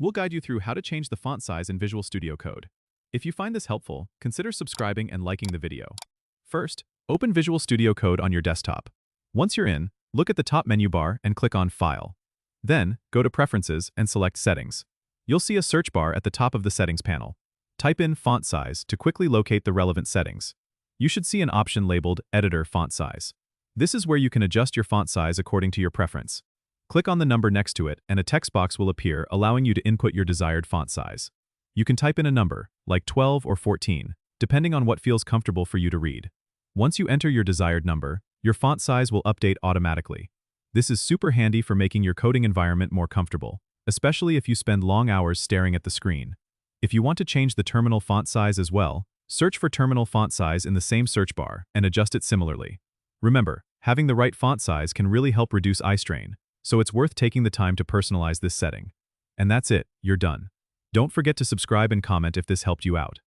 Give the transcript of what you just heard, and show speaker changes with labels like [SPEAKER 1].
[SPEAKER 1] We'll guide you through how to change the font size in Visual Studio Code. If you find this helpful, consider subscribing and liking the video. First, open Visual Studio Code on your desktop. Once you're in, look at the top menu bar and click on File. Then, go to Preferences and select Settings. You'll see a search bar at the top of the Settings panel. Type in Font Size to quickly locate the relevant settings. You should see an option labeled Editor Font Size. This is where you can adjust your font size according to your preference. Click on the number next to it and a text box will appear, allowing you to input your desired font size. You can type in a number, like 12 or 14, depending on what feels comfortable for you to read. Once you enter your desired number, your font size will update automatically. This is super handy for making your coding environment more comfortable, especially if you spend long hours staring at the screen. If you want to change the terminal font size as well, search for terminal font size in the same search bar and adjust it similarly. Remember, having the right font size can really help reduce eye strain, so it's worth taking the time to personalize this setting. And that's it, you're done. Don't forget to subscribe and comment if this helped you out.